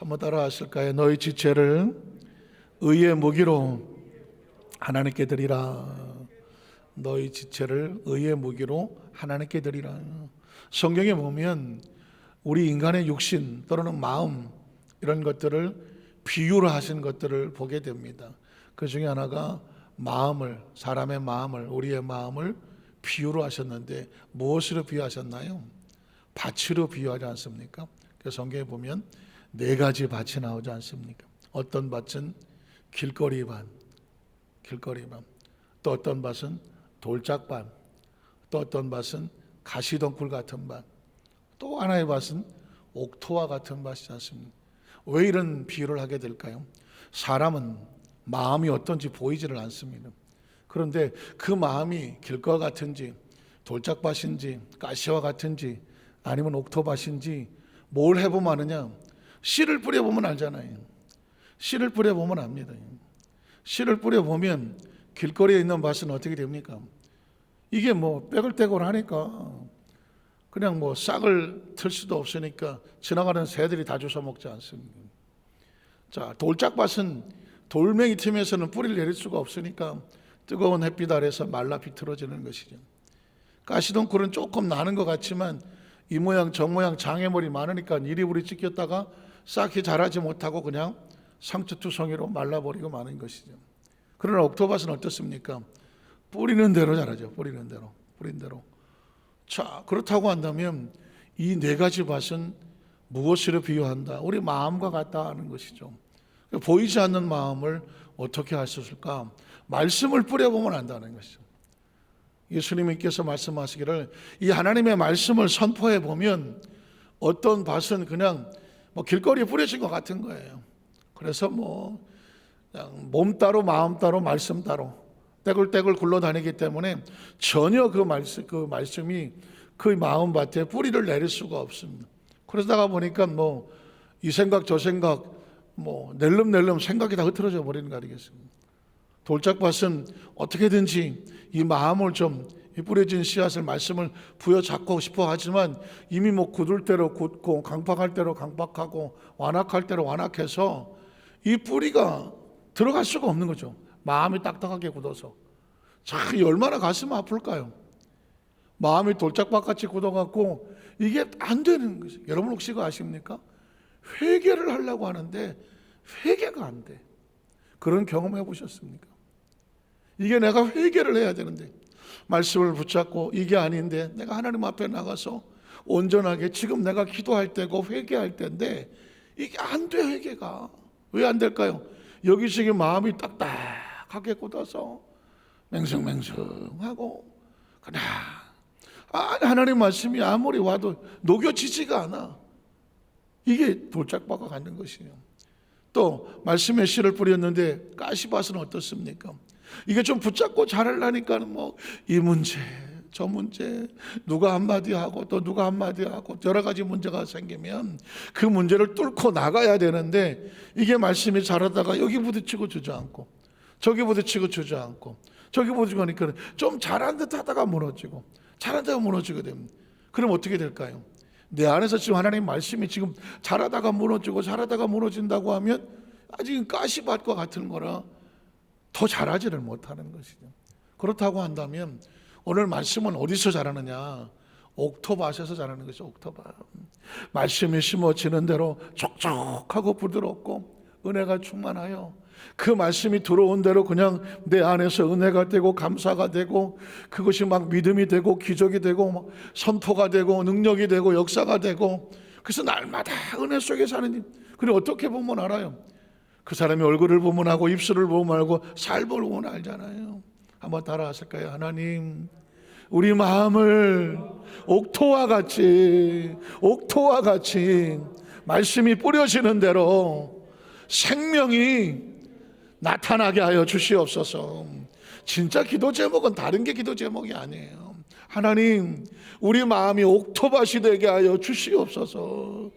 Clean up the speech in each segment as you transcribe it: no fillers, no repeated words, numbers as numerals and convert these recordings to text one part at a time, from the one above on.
한번 따라 하실까요? 너희 지체를 의의 무기로 하나님께 드리라. 너희 지체를 의의 무기로 하나님께 드리라. 성경에 보면 우리 인간의 육신 또는 마음 이런 것들을 비유로 하신 것들을 보게 됩니다. 그 중에 하나가 마음을, 사람의 마음을, 우리의 마음을 비유로 하셨는데 무엇으로 비유하셨나요? 밭으로 비유하지 않습니까? 그래서 성경에 보면 네 가지 밭이 나오지 않습니까? 어떤 밭은 길거리 밭, 또 어떤 밭은 돌짝밭, 또 어떤 밭은 가시덩굴 같은 밭, 또 하나의 밭은 옥토와 같은 밭이지 않습니까? 왜 이런 비유를 하게 될까요? 사람은 마음이 어떤지 보이지를 않습니다. 그런데 그 마음이 길과 같은지 돌짝밭인지 가시와 같은지 아니면 옥토밭인지 뭘 해보면 아느냐? 씨를 뿌려보면 알잖아요. 씨를 뿌려보면 압니다. 씨를 뿌려보면 길거리에 있는 밭은 어떻게 됩니까? 이게 뭐 빼글빼글 하니까 그냥 뭐 싹을 틀 수도 없으니까 지나가는 새들이 다 주워 먹지 않습니까? 자, 돌짝밭은 돌멩이 틈에서는 뿌리를 내릴 수가 없으니까 뜨거운 햇빛 아래서 말라 비틀어지는 것이죠. 가시덩굴은 조금 나는 것 같지만 이 모양 저 모양 장애물이 많으니까 이리우리 찢겼다가 싹이 자라지 못하고 그냥 상처투성이로 말라버리고 마는 것이죠. 그러나 옥토밭은 어떻습니까? 뿌리는 대로 자라죠. 뿌리는 대로. 자, 그렇다고 한다면 이 네 가지 밭은 무엇으로 비유한다? 우리 마음과 같다 하는 것이죠. 보이지 않는 마음을 어떻게 할 수 있을까? 말씀을 뿌려보면 안다는 것이죠. 예수님께서 말씀하시기를 이 하나님의 말씀을 선포해 보면 어떤 밭은 그냥 뭐 길거리에 뿌려진 것 같은 거예요. 그래서 뭐 그냥 몸 따로 마음 따로 말씀 따로 떼굴떼굴 굴러다니기 때문에 전혀 그 말씀이 그 마음밭에 뿌리를 내릴 수가 없습니다. 그러다가 보니까 뭐 이 생각 저 생각 뭐 낼름낼름 생각이 다 흐트러져 버리는 거 아니겠습니까? 돌짝밭은 어떻게든지 이 마음을 좀 뿌려진 씨앗을 말씀을 부여잡고 싶어 하지만 이미 뭐 굳을 대로 굳고 강박할 대로 강박하고 완악할 대로 완악해서 이 뿌리가 들어갈 수가 없는 거죠. 마음이 딱딱하게 굳어서. 참 얼마나 가슴 아플까요? 마음이 돌짝밭같이 굳어갖고 이게 안 되는 거죠. 여러분 혹시 그거 아십니까? 회개를 하려고 하는데 회개가 안 돼. 그런 경험 해보셨습니까? 이게 내가 회개를 해야 되는데 말씀을 붙잡고 이게 아닌데 내가 하나님 앞에 나가서 온전하게 지금 내가 기도할 때고 회개할 때인데 이게 안 돼. 회개가 왜 안 될까요? 여기저기 마음이 딱딱하게 굳어서 맹성맹성하고 그냥 하나님 말씀이 아무리 와도 녹여지지가 않아. 이게 돌짝밭과 같은 것이에요. 또 말씀의 씨를 뿌렸는데 가시밭은 어떻습니까? 이게 좀 붙잡고 자라려니까 뭐 이 문제 저 문제 누가 한마디 하고 또 누가 한마디 하고 여러 가지 문제가 생기면 그 문제를 뚫고 나가야 되는데 이게 말씀이 자라다가 여기 부딪히고 주저앉고 저기 부딪히고 주저앉고 저기 부딪히고 하니까 좀 잘한 듯 하다가 무너지고 잘한 듯 무너지게 됩니다. 그럼 어떻게 될까요? 내 안에서 지금 하나님 말씀이 지금 자라다가 무너지고 자라다가 무너진다고 하면 아직 가시밭과 같은 거라 더 자라지를 못하는 것이죠. 그렇다고 한다면 오늘 말씀은 어디서 자라느냐? 옥토밭에서 자라는 것이죠. 옥토밭. 말씀이 심어지는 대로 촉촉하고 부드럽고 은혜가 충만하여 그 말씀이 들어온 대로 그냥 내 안에서 은혜가 되고 감사가 되고 그것이 막 믿음이 되고 기적이 되고 막 선포가 되고 능력이 되고 역사가 되고 그래서 날마다 은혜 속에 사는. 그리고 어떻게 보면 알아요? 그 사람의 얼굴을 보면 알고 입술을 보면 알고 살벌 보면 알잖아요. 한번 따라 하실까요? 하나님 우리 마음을 옥토와 같이 말씀이 뿌려지는 대로 생명이 나타나게 하여 주시옵소서. 진짜 기도 제목은 다른 게 기도 제목이 아니에요. 하나님 우리 마음이 옥토밭이 되게 하여 주시옵소서.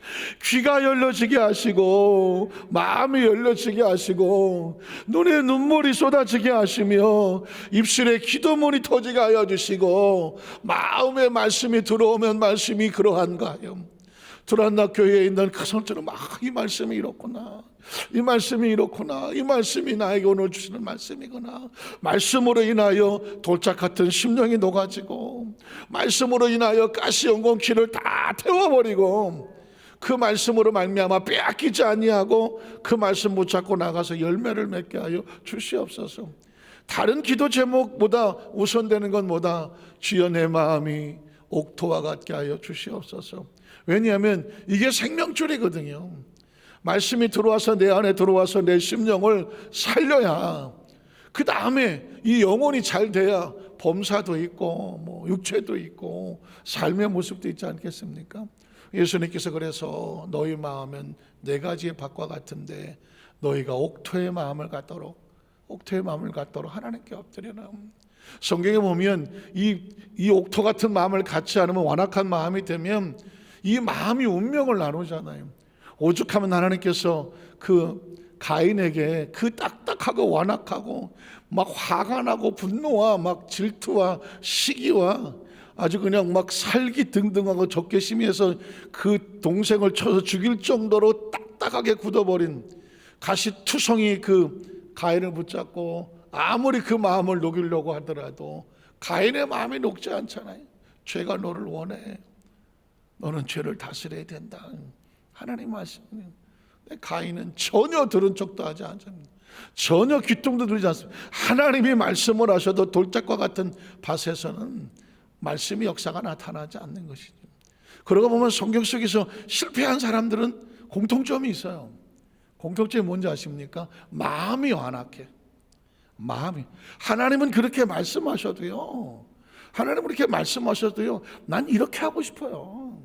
귀가 열려지게 하시고 마음이 열려지게 하시고 눈에 눈물이 쏟아지게 하시며 입술에 기도문이 터지게 하여 주시고 마음에 말씀이 들어오면 말씀이 그러한가 하여 두란노 교회에 있는 그 성도는 이 말씀이 이렇구나, 이 말씀이 이렇구나, 이 말씀이 나에게 오늘 주시는 말씀이구나. 말씀으로 인하여 돌짝 같은 심령이 녹아지고, 말씀으로 인하여 가시 연공키를 다 태워버리고, 그 말씀으로 말미암아 빼앗기지 아니하고 그 말씀 붙잡고 나가서 열매를 맺게 하여 주시옵소서. 다른 기도 제목보다 우선되는 건 뭐다? 주여 내 마음이 옥토와 같게 하여 주시옵소서. 왜냐하면 이게 생명줄이거든요. 말씀이 들어와서 내 안에 들어와서 내 심령을 살려야, 그 다음에 이 영혼이 잘 돼야 범사도 있고 뭐 육체도 있고 삶의 모습도 있지 않겠습니까? 예수님께서 그래서 너희 마음은 네 가지의 밭과 같은데 너희가 옥토의 마음을 갖도록 하나님께 엎드려라. 성경에 보면 이 옥토 같은 마음을 갖지 않으면, 완악한 마음이 되면 이 마음이 운명을 나누잖아요. 오죽하면 하나님께서 그 가인에게 그 딱딱하고 완악하고 막 화가 나고 분노와 막 질투와 시기와 아주 그냥 막 살기 등등하고 적개심에서 그 동생을 쳐서 죽일 정도로 딱딱하게 굳어버린 가시투성이 그 가인을 붙잡고 아무리 그 마음을 녹이려고 하더라도 가인의 마음이 녹지 않잖아요. 죄가 너를 원해. 너는 죄를 다스려야 된다. 하나님 말씀이에요. 가인은 전혀 들은 척도 하지 않습니다. 전혀 귀뚱도 들지 않습니다. 하나님이 말씀을 하셔도 돌짝과 같은 밭에서는 말씀의 역사가 나타나지 않는 것이죠. 그러고 보면 성경 속에서 실패한 사람들은 공통점이 있어요. 공통점이 뭔지 아십니까? 마음이 완악해. 하나님은 그렇게 말씀하셔도요, 난 이렇게 하고 싶어요.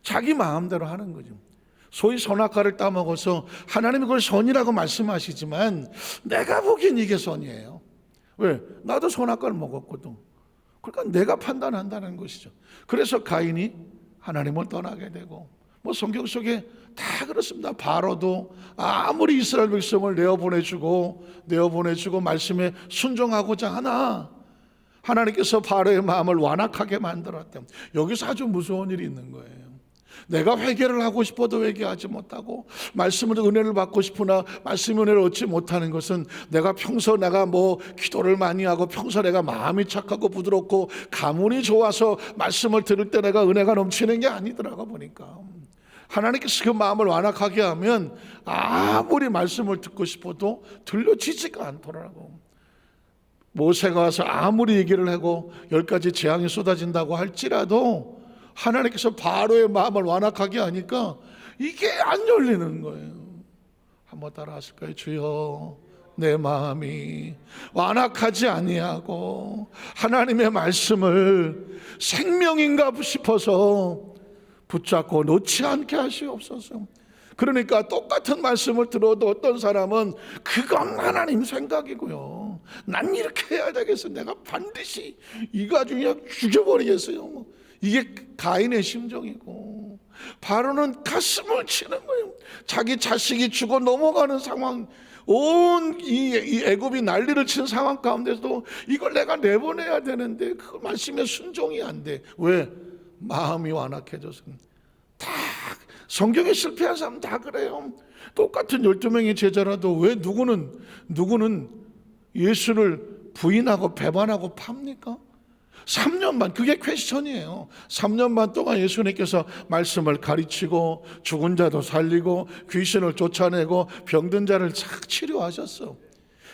자기 마음대로 하는 거죠. 소위 선악과를 따먹어서 하나님이 그걸 선이라고 말씀하시지만 내가 보기엔 이게 선이에요. 왜? 나도 선악과를 먹었거든. 그러니까 내가 판단한다는 것이죠. 그래서 가인이 하나님을 떠나게 되고, 뭐 성경 속에 다 그렇습니다. 바로도 아무리 이스라엘 백성을 내어보내주고 말씀에 순종하고자 하나 하나님께서 바로의 마음을 완악하게 만들었다. 여기서 아주 무서운 일이 있는 거예요. 내가 회개를 하고 싶어도 회개하지 못하고, 말씀으로 은혜를 받고 싶으나 말씀의 은혜를 얻지 못하는 것은 내가 뭐 기도를 많이 하고 평소 내가 마음이 착하고 부드럽고 가문이 좋아서 말씀을 들을 때 내가 은혜가 넘치는 게 아니더라고 보니까. 하나님께서 그 마음을 완악하게 하면 아무리 말씀을 듣고 싶어도 들려지지가 않더라고. 모세가 와서 아무리 얘기를 하고 10가지 재앙이 쏟아진다고 할지라도 하나님께서 바로의 마음을 완악하게 하니까 이게 안 열리는 거예요. 한번 따라 하실까요? 주여 내 마음이 완악하지 아니하고 하나님의 말씀을 생명인가 싶어서 붙잡고 놓지 않게 하시옵소서. 그러니까 똑같은 말씀을 들어도 어떤 사람은 그건 하나님 생각이고요, 난 이렇게 해야 되겠어, 내가 반드시 이거 아주 그냥 죽여버리겠어요, 이게 가인의 심정이고, 바로는 가슴을 치는 거예요. 자기 자식이 죽어 넘어가는 상황, 온 이 애굽이 난리를 치는 상황 가운데서도 이걸 내가 내보내야 되는데 그 말씀에 순종이 안 돼. 왜? 마음이 완악해져서. 다 성경에 실패한 사람 다 그래요. 똑같은 12명의 제자라도 왜 누구는 예수를 부인하고 배반하고 팝니까? 3년 반, 그게 퀘스천이에요. 3년 반 동안 예수님께서 말씀을 가르치고 죽은 자도 살리고 귀신을 쫓아내고 병든 자를 착 치료하셨어.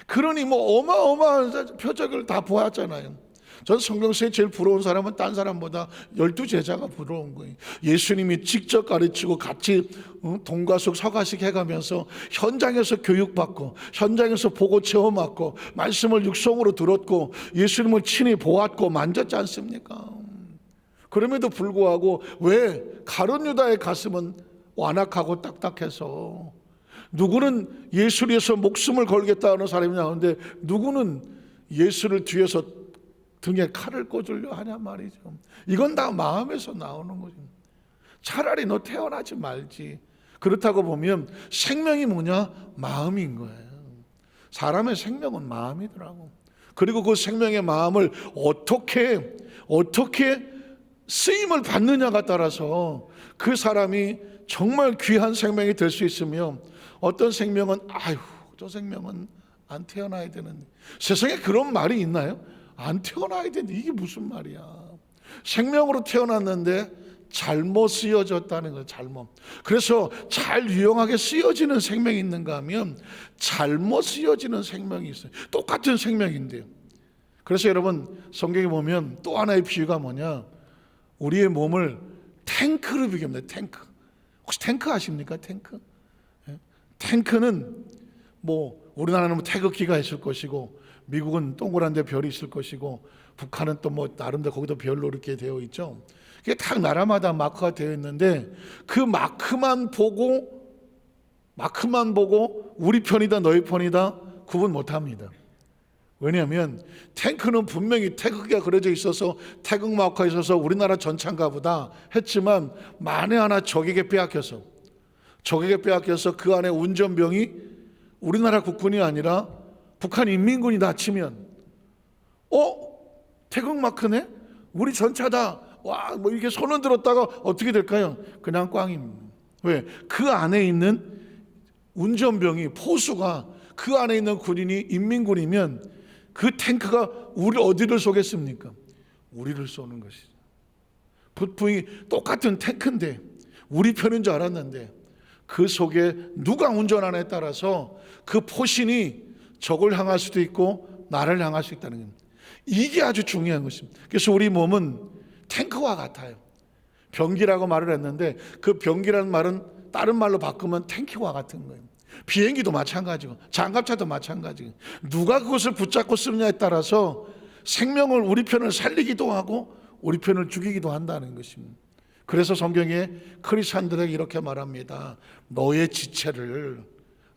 그러니 뭐 어마어마한 표적을 다 보았잖아요. 전 성경서에 제일 부러운 사람은 딴 사람보다 12제자가 부러운 거예요. 예수님이 직접 가르치고 같이 동가숙 서가식 해가면서 현장에서 교육받고 현장에서 보고 체험받고 말씀을 육성으로 들었고 예수님을 친히 보았고 만졌지 않습니까? 그럼에도 불구하고 왜 가룟 유다의 가슴은 완악하고 딱딱해서, 누구는 예수를 위해서 목숨을 걸겠다는 사람이 나오는데 누구는 예수를 뒤에서 등에 칼을 꽂으려 하냐 말이죠. 이건 다 마음에서 나오는 거죠. 차라리 너 태어나지 말지. 그렇다고 보면 생명이 뭐냐? 마음인 거예요. 사람의 생명은 마음이더라고. 그리고 그 생명의 마음을 어떻게 쓰임을 받느냐가 따라서 그 사람이 정말 귀한 생명이 될 수 있으며 어떤 생명은 아유 저 생명은 안 태어나야 되는데, 세상에 그런 말이 있나요? 안 태어나야 되는데 이게 무슨 말이야. 생명으로 태어났는데 잘못 쓰여졌다는 거예요. 잘못. 그래서 잘 유용하게 쓰여지는 생명이 있는가 하면 잘못 쓰여지는 생명이 있어요. 똑같은 생명인데요. 그래서 여러분 성경에 보면 또 하나의 비유가 뭐냐, 우리의 몸을 탱크로 비교합니다. 탱크. 혹시 탱크 아십니까? 탱크. 탱크는 뭐 우리나라는 뭐 태극기가 있을 것이고, 미국은 동그란 데 별이 있을 것이고, 북한은 또 뭐 나름대로 거기도 별로 이렇게 되어 있죠. 그게 각 나라마다 마크가 되어 있는데 그 마크만 보고 우리 편이다 너희 편이다 구분 못합니다. 왜냐하면 탱크는 분명히 태극기가 그려져 있어서 태극 마크가 있어서 우리나라 전차인가 보다 했지만, 만에 하나 적에게 빼앗겨서 그 안에 운전병이 우리나라 국군이 아니라 북한 인민군이다 치면 태극 마크네? 우리 전차다. 와, 뭐 이렇게 손을 들었다가 어떻게 될까요? 그냥 꽝입니다. 왜? 그 안에 있는 운전병이, 포수가, 그 안에 있는 군인이 인민군이면 그 탱크가 우리 어디를 쏘겠습니까? 우리를 쏘는 것이죠. 부품이 똑같은 탱크인데 우리 편인 줄 알았는데 그 속에 누가 운전하냐에 따라서 그 포신이 적을 향할 수도 있고 나를 향할 수 있다는 겁니다. 이게 아주 중요한 것입니다. 그래서 우리 몸은 탱크와 같아요. 병기라고 말을 했는데 그 병기라는 말은 다른 말로 바꾸면 탱크와 같은 거예요. 비행기도 마찬가지고 장갑차도 마찬가지고, 누가 그것을 붙잡고 쓰느냐에 따라서 생명을, 우리 편을 살리기도 하고 우리 편을 죽이기도 한다는 것입니다. 그래서 성경에 크리스찬들에게 이렇게 말합니다. 너의 지체를,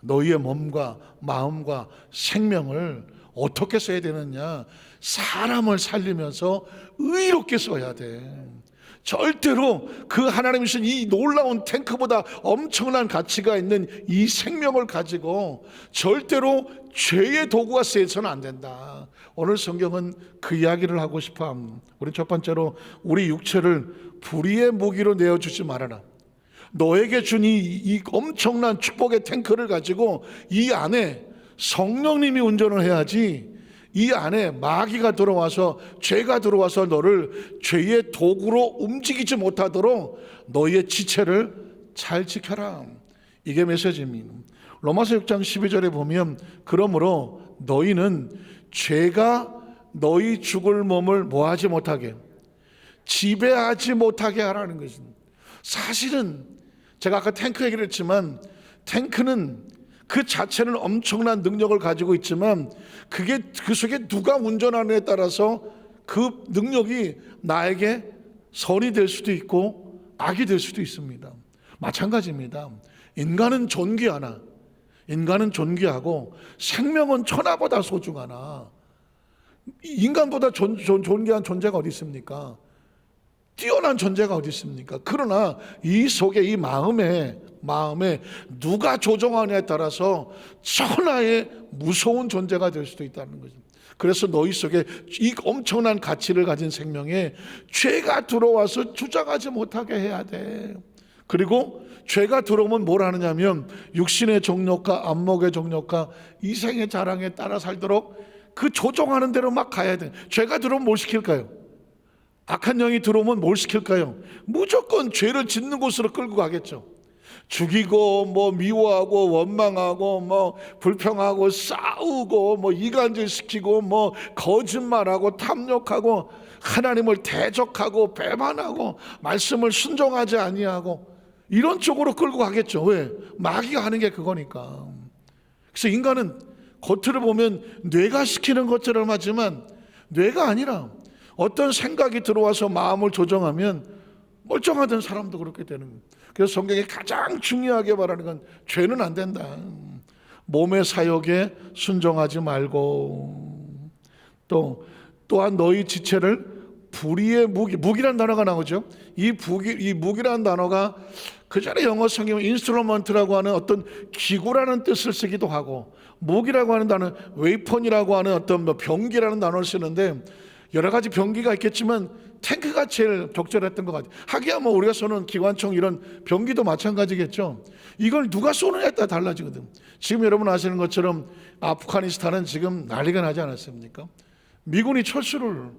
너희의 몸과 마음과 생명을 어떻게 써야 되느냐, 사람을 살리면서 의롭게 써야 돼. 절대로 그 하나님이 주신 이 놀라운 탱크보다 엄청난 가치가 있는 이 생명을 가지고 절대로 죄의 도구가 쓰여서는 안 된다. 오늘 성경은 그 이야기를 하고 싶어 합니다. 우리 첫 번째로 우리 육체를 불의의 무기로 내어주지 말아라. 너에게 준 이 엄청난 축복의 탱크를 가지고 이 안에 성령님이 운전을 해야지, 이 안에 마귀가 들어와서, 죄가 들어와서 너를 죄의 도구로 움직이지 못하도록 너희의 지체를 잘 지켜라. 이게 메시지입니다. 로마서 6장 12절에 보면 그러므로 너희는 죄가 너희 죽을 몸을 뭐하지 못하게, 지배하지 못하게 하라는 것입니다. 사실은 제가 아까 탱크 얘기를 했지만 탱크는 그 자체는 엄청난 능력을 가지고 있지만 그게 그 속에 누가 운전하느냐에 따라서 그 능력이 나에게 선이 될 수도 있고 악이 될 수도 있습니다. 마찬가지입니다. 인간은 존귀하고 생명은 천하보다 소중하나, 인간보다 존귀한 존재가 어디 있습니까? 뛰어난 존재가 어디 있습니까? 그러나 이 속에, 이 마음에 누가 조종하느냐에 따라서 천하의 무서운 존재가 될 수도 있다는 거죠. 그래서 너희 속에 이 엄청난 가치를 가진 생명에 죄가 들어와서 주장하지 못하게 해야 돼. 그리고 죄가 들어오면 뭘 하느냐면 육신의 정욕과 안목의 정욕과 이생의 자랑에 따라 살도록 그 조종하는 대로 막 가야 돼. 죄가 들어오면 뭘 시킬까요? 악한 영이 들어오면 뭘 시킬까요? 무조건 죄를 짓는 곳으로 끌고 가겠죠. 죽이고 뭐 미워하고 원망하고 뭐 불평하고 싸우고 뭐 이간질시키고 뭐 거짓말하고 탐욕하고 하나님을 대적하고 배반하고 말씀을 순종하지 아니하고 이런 쪽으로 끌고 가겠죠. 왜? 마귀가 하는 게 그거니까. 그래서 인간은 겉으로 보면 뇌가 시키는 것처럼 하지만 뇌가 아니라 어떤 생각이 들어와서 마음을 조정하면 멀쩡하던 사람도 그렇게 되는 거예요. 그래서 성경이 가장 중요하게 말하는 건 죄는 안 된다. 몸의 사욕에 순종하지 말고, 또한 너희 지체를 불의의 무기란 단어가 나오죠. 이 무기란 단어가 그 전에 영어 성경은 인스트루먼트라고 하는 어떤 기구라는 뜻을 쓰기도 하고, 무기라고 하는 단어, 웨이폰이라고 하는 어떤 병기라는 단어를 쓰는데, 여러 가지 병기가 있겠지만 탱크가 제일 적절했던 것 같아요. 하기야 뭐 우리가 쏘는 기관총 이런 병기도 마찬가지겠죠. 이걸 누가 쏘느냐에 따라 달라지거든. 지금 여러분 아시는 것처럼 아프가니스탄은 지금 난리가 나지 않았습니까? 미군이 철수를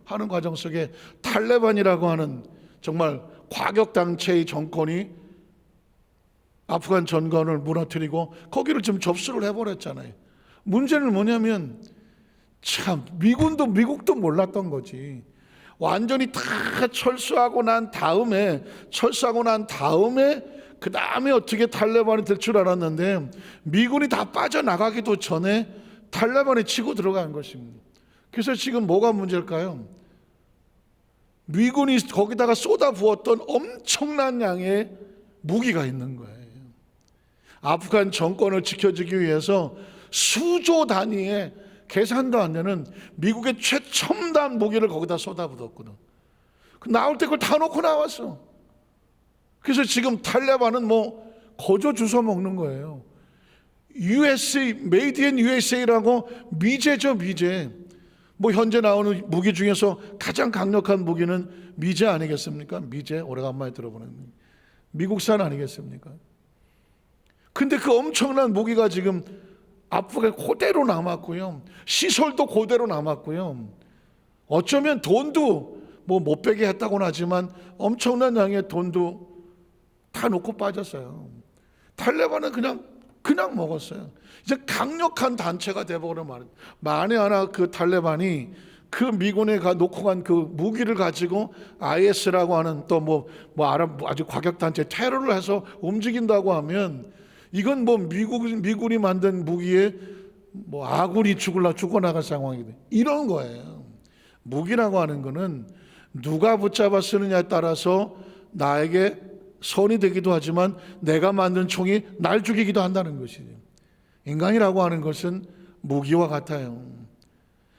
하는 과정 속에 탈레반이라고 하는 정말 과격단체의 정권이 아프간 전권을 무너뜨리고 거기를 지금 접수를 해버렸잖아요. 문제는 뭐냐면 참 미국도 몰랐던 거지. 완전히 다 철수하고 난 다음에 그 다음에 어떻게 탈레반이 될 줄 알았는데 미군이 다 빠져나가기도 전에 탈레반이 치고 들어간 것입니다. 그래서 지금 뭐가 문제일까요? 미군이 거기다가 쏟아부었던 엄청난 양의 무기가 있는 거예요. 아프간 정권을 지켜주기 위해서 수조 단위의 계산도 안 되는 미국의 최첨단 무기를 거기다 쏟아부었거든. 나올 때 그걸 다 놓고 나왔어. 그래서 지금 탈레반은 뭐 거저 주워 먹는 거예요. USA, Made in USA라고 미제죠, 미제. 뭐 현재 나오는 무기 중에서 가장 강력한 무기는 미제 아니겠습니까? 미제, 오래간만에 들어보는 미국산 아니겠습니까? 근데 그 엄청난 무기가 지금 앞으로 그대로 남았고요. 시설도 그대로 남았고요. 어쩌면 돈도 뭐 못 빼게 했다고는 하지만 엄청난 양의 돈도 다 놓고 빠졌어요. 탈레반은 그냥 먹었어요. 이제 강력한 단체가 되어버려 말이에요. 만에 하나 그 탈레반이 그 미군에 놓고 간 그 무기를 가지고 IS라고 하는 또 뭐 아주 과격 단체 테러를 해서 움직인다고 하면 이건 뭐 미군이 만든 무기에 뭐 아군이 죽어나갈 상황이 돼. 이런 거예요. 무기라고 하는 거는 누가 붙잡아 쓰느냐에 따라서 나에게 선이 되기도 하지만 내가 만든 총이 날 죽이기도 한다는 것이죠. 인간이라고 하는 것은 무기와 같아요.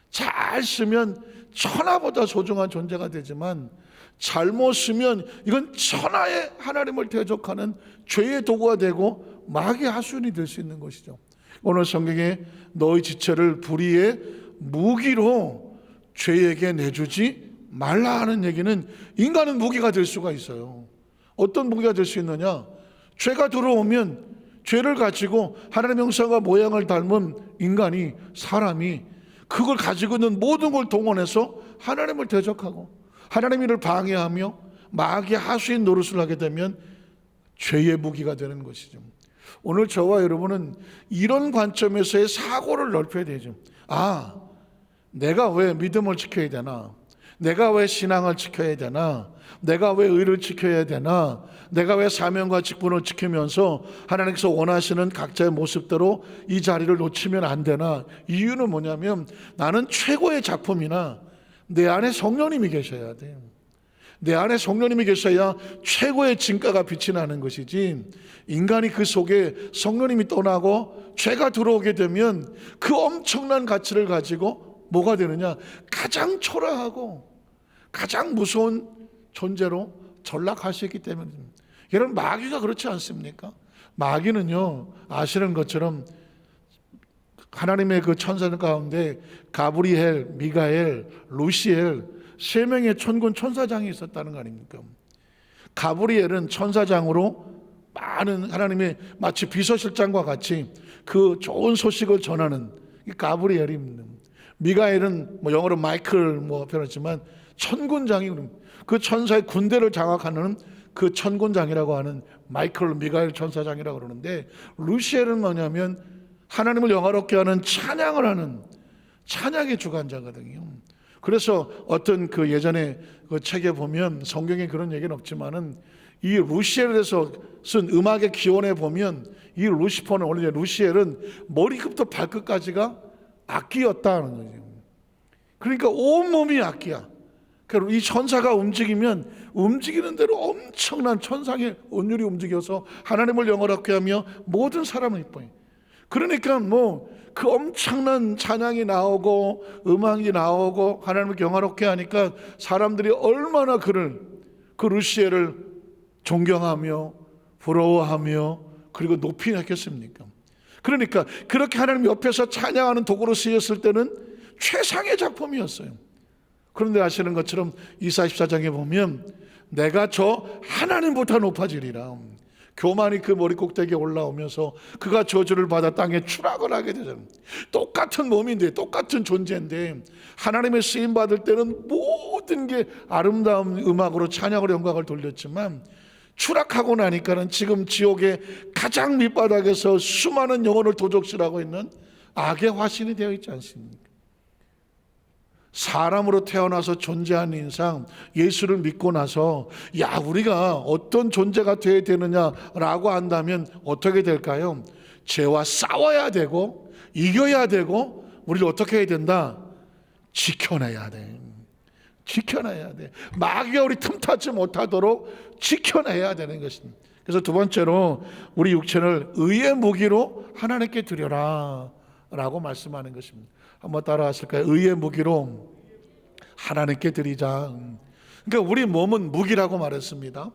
잘 쓰면 천하보다 소중한 존재가 되지만 잘못 쓰면 이건 천하의 하나님을 대적하는 죄의 도구가 되고 마귀의 하수인이 될 수 있는 것이죠. 오늘 성경에 너희 지체를 불의의 무기로 죄에게 내주지 말라 하는 얘기는 인간은 무기가 될 수가 있어요. 어떤 무기가 될 수 있느냐? 죄가 들어오면 죄를 가지고 하나님의 형상과 모양을 닮은 인간이, 사람이 그걸 가지고 있는 모든 걸 동원해서 하나님을 대적하고 하나님의 일을 방해하며 마귀의 하수인 노릇을 하게 되면 죄의 무기가 되는 것이죠. 오늘 저와 여러분은 이런 관점에서의 사고를 넓혀야 되죠. 아, 내가 왜 믿음을 지켜야 되나? 내가 왜 신앙을 지켜야 되나? 내가 왜 의를 지켜야 되나? 내가 왜 사명과 직분을 지키면서 하나님께서 원하시는 각자의 모습대로 이 자리를 놓치면 안 되나? 이유는 뭐냐면 나는 최고의 작품이나 내 안에 성령님이 계셔야 돼요. 내 안에 성령님이 계셔야 최고의 진가가 빛이 나는 것이지, 인간이 그 속에 성령님이 떠나고 죄가 들어오게 되면 그 엄청난 가치를 가지고 뭐가 되느냐? 가장 초라하고 가장 무서운 존재로 전락할 수 있기 때문입니다. 여러분, 마귀가 그렇지 않습니까? 마귀는요, 아시는 것처럼 하나님의 그 천사들 가운데 가브리엘, 미가엘, 루시엘 세 명의 천군 천사장이 있었다는 거 아닙니까? 가브리엘은 천사장으로 많은 하나님의 마치 비서실장과 같이 그 좋은 소식을 전하는 가브리엘입니다. 미가엘은 뭐 영어로 마이클 표현했지만 천군장이, 그 천사의 군대를 장악하는 그 천군장이라고 하는 마이클 미가엘 천사장이라고 그러는데, 루시엘은 뭐냐면 하나님을 영화롭게 하는 찬양을 하는 찬양의 주관자거든요. 그래서 어떤 그 예전에 그 책에 보면, 성경에 그런 얘기는 없지만은 이 루시엘에서 쓴 음악의 기원에 보면 이 루시퍼는, 원래 루시엘은 머리끝부터 발끝까지가 악기였다는 거죠. 그러니까 온몸이 악기야. 그러니까 이 천사가 움직이면 움직이는 대로 엄청난 천상의 온율이 움직여서 하나님을 영화롭게 하며 모든 사람을 이뻐해. 그러니까 그 엄청난 찬양이 나오고 음악이 나오고 하나님을 영화롭게 하니까 사람들이 얼마나 그 루시엘을 존경하며 부러워하며 그리고 높이 했겠습니까? 그러니까 그렇게 하나님 옆에서 찬양하는 도구로 쓰였을 때는 최상의 작품이었어요. 그런데 아시는 것처럼 이사 14장에 보면 내가 저 하나님보다 높아지리라. 교만이 그 머리 꼭대기에 올라오면서 그가 저주를 받아 땅에 추락을 하게 되잖아요. 똑같은 몸인데, 똑같은 존재인데 하나님의 쓰임 받을 때는 모든 게 아름다운 음악으로 찬양으로 영광을 돌렸지만 추락하고 나니까는 지금 지옥의 가장 밑바닥에서 수많은 영혼을 도적질하고 있는 악의 화신이 되어 있지 않습니까? 사람으로 태어나서 존재하는 이상 예수를 믿고 나서 우리가 어떤 존재가 되어야 되느냐라고 한다면 어떻게 될까요? 죄와 싸워야 되고 이겨야 되고 우리를 어떻게 해야 된다? 지켜내야 돼. 지켜내야 돼. 마귀가 우리 틈타지 못하도록 지켜내야 되는 것입니다. 그래서 두 번째로 우리 육체를 의의 무기로 하나님께 드려라 라고 말씀하는 것입니다. 한번 따라 하실까요? 의의 무기로 하나님께 드리자. 그러니까 우리 몸은 무기라고 말했습니다.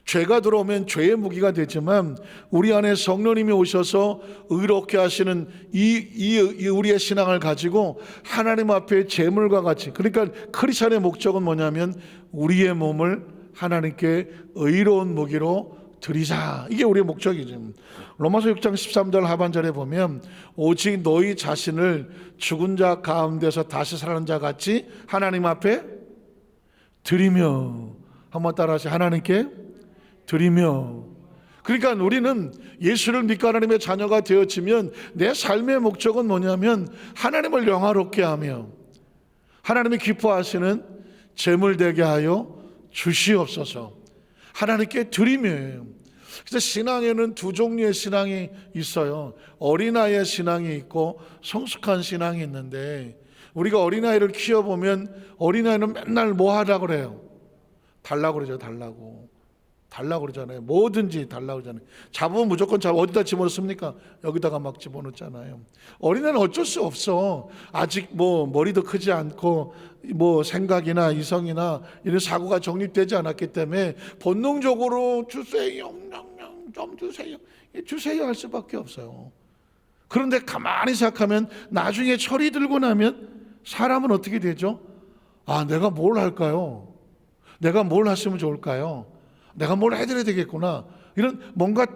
죄가 들어오면 죄의 무기가 되지만 우리 안에 성령님이 오셔서 의롭게 하시는 이 우리의 신앙을 가지고 하나님 앞에 제물과 같이, 그러니까 크리스천의 목적은 뭐냐면 우리의 몸을 하나님께 의로운 무기로 드리자. 이게 우리의 목적이죠. 로마서 6장 13절 하반절에 보면 오직 너희 자신을 죽은 자 가운데서 다시 살아난 자 같이 하나님 앞에 드리며, 한번 따라하세요. 하나님께 드리며. 그러니까 우리는 예수를 믿고 하나님의 자녀가 되어지면 내 삶의 목적은 뭐냐면 하나님을 영화롭게 하며 하나님이 기뻐하시는 제물 되게 하여 주시옵소서. 하나님께 드리며. 그래서 신앙에는 두 종류의 신앙이 있어요. 어린아이의 신앙이 있고 성숙한 신앙이 있는데, 우리가 어린아이를 키워보면 어린아이는 맨날 뭐 하라고 그래요? 달라고 그러죠. 달라고 그러잖아요. 뭐든지 달라고 그러잖아요. 잡으면 무조건 어디다 집어넣습니까? 여기다가 막 집어넣잖아요. 어린애는 어쩔 수 없어. 아직 뭐 머리도 크지 않고 뭐 생각이나 이성이나 이런 사고가 정립되지 않았기 때문에 본능적으로 주세요, 좀 주세요 할 수밖에 없어요. 그런데 가만히 생각하면 나중에 철이 들고 나면 사람은 어떻게 되죠? 내가 뭘 할까요? 내가 뭘 했으면 좋을까요? 내가 뭘 해드려야 되겠구나. 이런 뭔가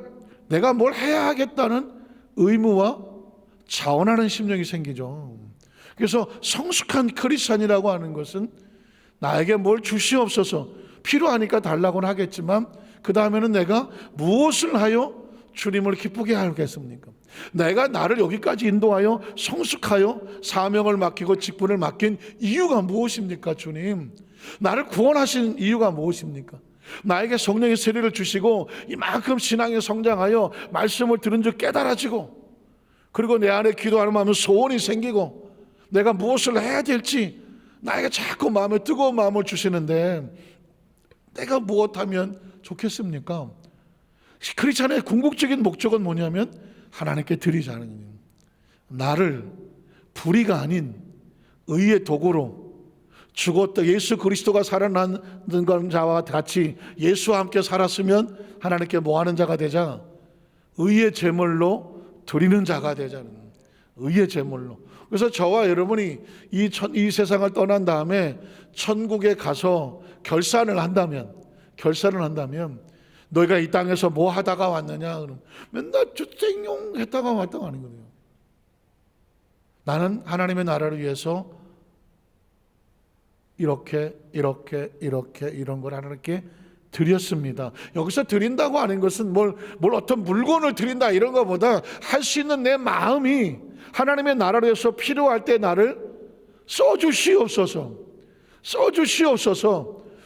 내가 뭘 해야 하겠다는 의무와 자원하는 심령이 생기죠. 그래서 성숙한 크리스찬이라고 하는 것은 나에게 뭘 주시옵소서, 필요하니까 달라고는 하겠지만 그 다음에는 내가 무엇을 하여 주님을 기쁘게 하겠습니까? 내가 나를 여기까지 인도하여 성숙하여 사명을 맡기고 직분을 맡긴 이유가 무엇입니까? 주님, 나를 구원하신 이유가 무엇입니까? 나에게 성령의 세례를 주시고 이만큼 신앙에 성장하여 말씀을 들은 줄 깨달아지고, 그리고 내 안에 기도하는 마음에 소원이 생기고 내가 무엇을 해야 될지 나에게 자꾸 마음에 뜨거운 마음을 주시는데 내가 무엇하면 좋겠습니까? 크리스찬의 궁극적인 목적은 뭐냐면 하나님께 드리자는 거예요. 나를 불의가 아닌 의의 도구로, 죽었다 예수 그리스도가 살아난 자와 같이 예수와 함께 살았으면 하나님께 뭐하는 자가 되자? 의의 제물로 드리는 자가 되자는, 의의 제물로. 그래서 저와 여러분이 이 세상을 떠난 다음에 천국에 가서 결산을 한다면 너희가 이 땅에서 뭐 하다가 왔느냐? 그럼 맨날 주택용 했다가 왔다가 하는 거예요. 나는 하나님의 나라를 위해서 이렇게 이런 걸 하나님께 드렸습니다. 여기서 드린다고 하는 것은 뭘 어떤 물건을 드린다 이런 것보다 할 수 있는 내 마음이 하나님의 나라를 위해서 필요할 때 나를 써주시옵소서.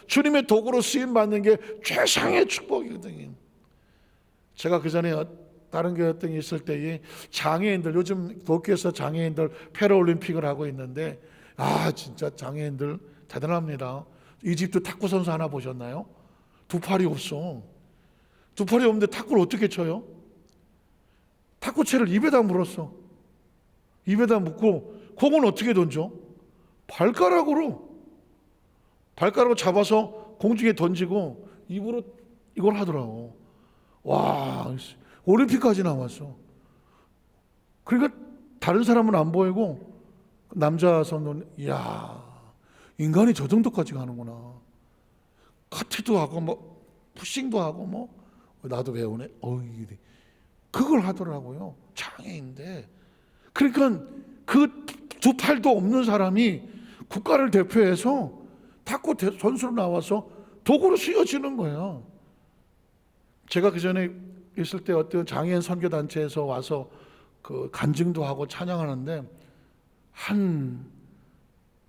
주님의 도구로 쓰임받는 게 최상의 축복이거든요. 제가 그 전에 다른 교회 등에 있을 때에 장애인들, 요즘 도쿄에서 장애인들 패럴림픽을 하고 있는데 진짜 장애인들 대단합니다. 이집트 탁구 선수 하나 보셨나요? 두 팔이 없어. 두 팔이 없는데 탁구를 어떻게 쳐요? 탁구채를 입에다 물었어. 입에다 묻고 공은 어떻게 던져? 발가락으로 잡아서 공중에 던지고 입으로 이걸 하더라고. 와, 올림픽까지 나왔어. 그러니까 다른 사람은 안 보이고 남자 선수는 인간이 저 정도까지 가는구나. 카트도 하고 뭐 푸싱도 하고 뭐 나도 배우네. 그걸 하더라고요. 장애인데. 그러니까 그 두 팔도 없는 사람이 국가를 대표해서 탁구 선수로 나와서 도구로 쓰여지는 거예요. 제가 그 전에 있을 때 어떤 장애인 선교단체에서 와서 그 간증도 하고 찬양하는데 한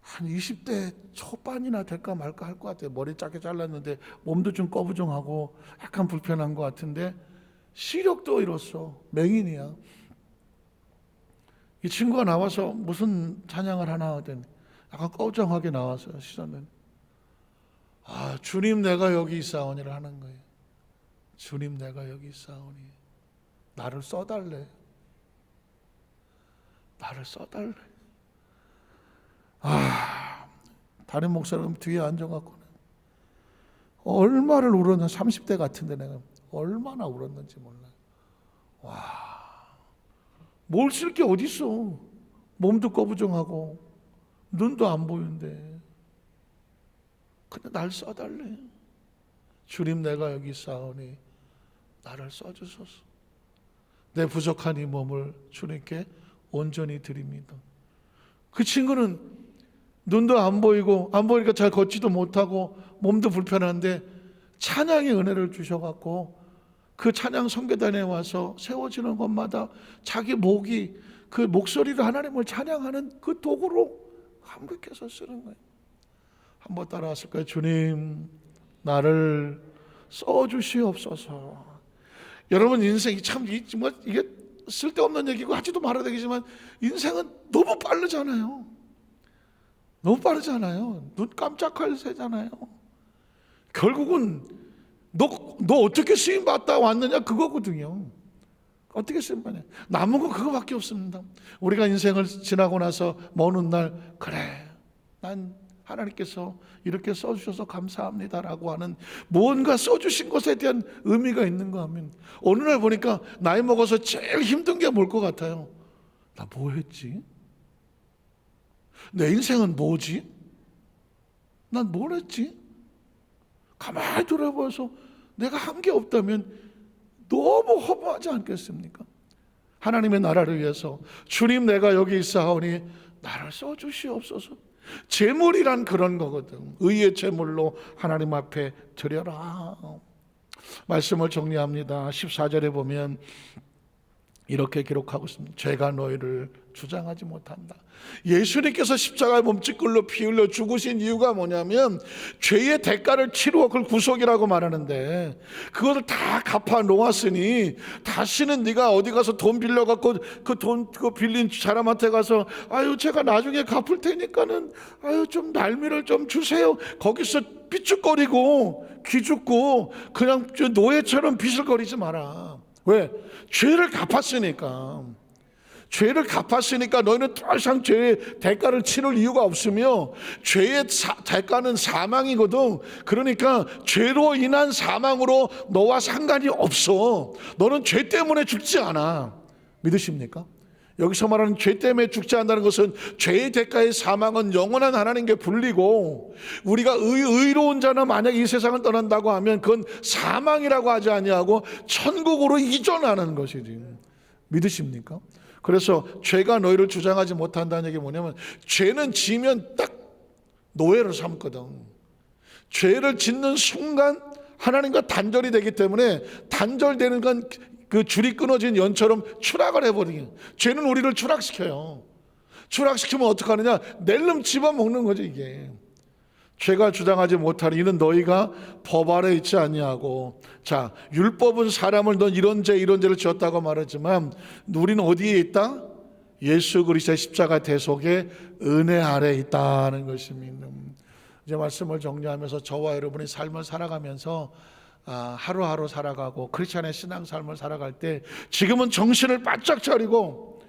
20대 초반이나 될까 말까 할 것 같아요. 머리 짧게 잘랐는데 몸도 좀 꺼부정하고 약간 불편한 것 같은데 시력도 잃었어. 맹인이야. 이 친구가 나와서 무슨 찬양을 하나 하더니 약간 꺼정하게 나와서 시선은 주님 내가 여기 있사오니를 하는 거예요. 주님 내가 여기 있사오니 나를 써달래. 나를 써달래. 다른 목사님 뒤에 앉아갖고는 얼마를 울었나. 30대 같은데 내가 얼마나 울었는지 몰라요. 뭘 쓸 게 어딨어. 몸도 꺼부정하고 눈도 안 보이는데 근데 날 써달래. 주님 내가 여기 있사오니 나를 써주소서. 내 부족한 이 몸을 주님께 온전히 드립니다. 그 친구는 눈도 안 보이니까 잘 걷지도 못하고 몸도 불편한데 찬양의 은혜를 주셔갖고 그 찬양 선교단에 와서 세워지는 것마다 자기 목이 그 목소리로 하나님을 찬양하는 그 도구로 감격해서 쓰는 거예요. 한번 따라왔을 거예요. 주님 나를 써주시옵소서. 여러분 인생이 참 이게 쓸데없는 얘기고 하지도 말아야 되겠지만 인생은 너무 빠르잖아요. 너무 빠르잖아요. 눈 깜짝할 새잖아요. 결국은 너 어떻게 쓰임 받다 왔느냐 그거거든요. 어떻게 쓰임 받냐. 남은 거 그거밖에 없습니다. 우리가 인생을 지나고 나서 먼 훗날 그래 난 하나님께서 이렇게 써주셔서 감사합니다라고 하는 무언가 써주신 것에 대한 의미가 있는가 하면 어느 날 보니까 나이 먹어서 제일 힘든 게 뭘 것 같아요? 나 뭐 했지? 내 인생은 뭐지? 난 뭘 했지? 가만히 돌아봐서 내가 한 게 없다면 너무 허무하지 않겠습니까? 하나님의 나라를 위해서 주님 내가 여기 있사오니 나를 써주시옵소서. 제물이란 그런 거거든. 의의 제물로 하나님 앞에 드려라. 말씀을 정리합니다. 14절에 보면 이렇게 기록하고 있습니다. 죄가 너희를 주장하지 못한다. 예수님께서 십자가에 몸짓글로 피 흘려 죽으신 이유가 뭐냐면 죄의 대가를 치루어 그걸 구속이라고 말하는데 그것을 다 갚아 놓았으니 다시는 네가 어디 가서 돈 빌려갖고 그 돈 빌린 사람한테 가서 제가 나중에 갚을 테니까는 좀 날미를 좀 주세요. 거기서 삐죽거리고 기죽고 그냥 노예처럼 비슬거리지 마라. 왜? 죄를 갚았으니까. 죄를 갚았으니까 너희는 더 이상 죄의 대가를 치를 이유가 없으며 죄의 대가는 사망이거든. 그러니까 죄로 인한 사망으로 너와 상관이 없어. 너는 죄 때문에 죽지 않아. 믿으십니까? 여기서 말하는 죄 때문에 죽지 않는다는 것은 죄의 대가의 사망은 영원한 하나님께 불리고 우리가 의로운 자는 만약 이 세상을 떠난다고 하면 그건 사망이라고 하지 아니하고 천국으로 이전하는 것이지. 믿으십니까? 그래서 죄가 너희를 주장하지 못한다는 얘기 뭐냐면 죄는 지면 딱 노예를 삼거든. 죄를 짓는 순간 하나님과 단절이 되기 때문에 단절되는 건 그 줄이 끊어진 연처럼 추락을 해버리게. 죄는 우리를 추락시켜요. 추락시키면 어떡하느냐? 낼름 집어먹는 거죠 이게. 죄가 주장하지 못하니 이는 너희가 법 아래 있지 아니하고. 자, 율법은 사람을 넌 이런 죄를 지었다고 말하지만 우리는 어디에 있다? 예수 그리스도의 십자가 대속의 은혜 아래 있다는 것입니다. 이제 말씀을 정리하면서 저와 여러분이 삶을 살아가면서 하루하루 살아가고 크리스찬의 신앙 삶을 살아갈 때 지금은 정신을 바짝 차리고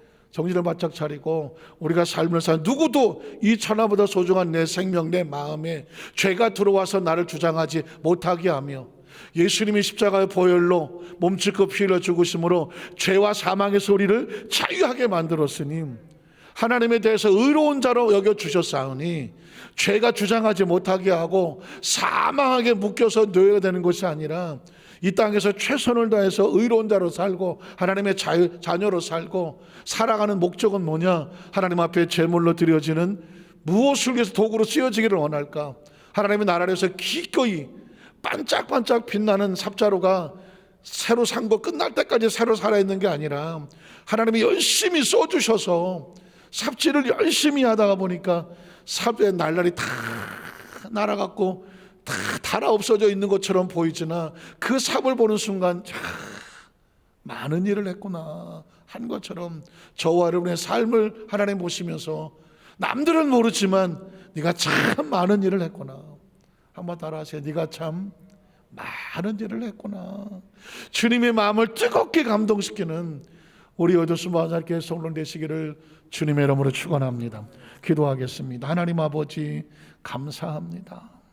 우리가 삶을 살 누구도 이 천하보다 소중한 내 생명 내 마음에 죄가 들어와서 나를 주장하지 못하게 하며 예수님이 십자가의 보혈로 몸짓고 피 흘려 죽으심으로 죄와 사망에서 우리를 자유하게 만들었으니 하나님에 대해서 의로운 자로 여겨주셨사오니 죄가 주장하지 못하게 하고 사망하게 묶여서 놓여야 되는 것이 아니라 이 땅에서 최선을 다해서 의로운 자로 살고 하나님의 자녀로 살고 살아가는 목적은 뭐냐? 하나님 앞에 제물로 드려지는 무엇을 위해서 도구로 쓰여지기를 원할까? 하나님의 나라에서 기꺼이 반짝반짝 빛나는 삽자루가 새로 산 거 끝날 때까지 새로 살아있는 게 아니라 하나님이 열심히 써주셔서 삽질을 열심히 하다가 보니까 삽의 날라리 다 날아갔고 다 달아 없어져 있는 것처럼 보이지나 그 삽을 보는 순간 많은 일을 했구나 한 것처럼 저와 여러분의 삶을 하나님 보시면서 남들은 모르지만 네가 참 많은 일을 했구나. 한번 따라하세요. 네가 참 많은 일을 했구나. 주님의 마음을 뜨겁게 감동시키는 우리 어두스 마을교회 성령 되시기를 주님의 이름으로 축원합니다. 기도하겠습니다. 하나님 아버지 감사합니다.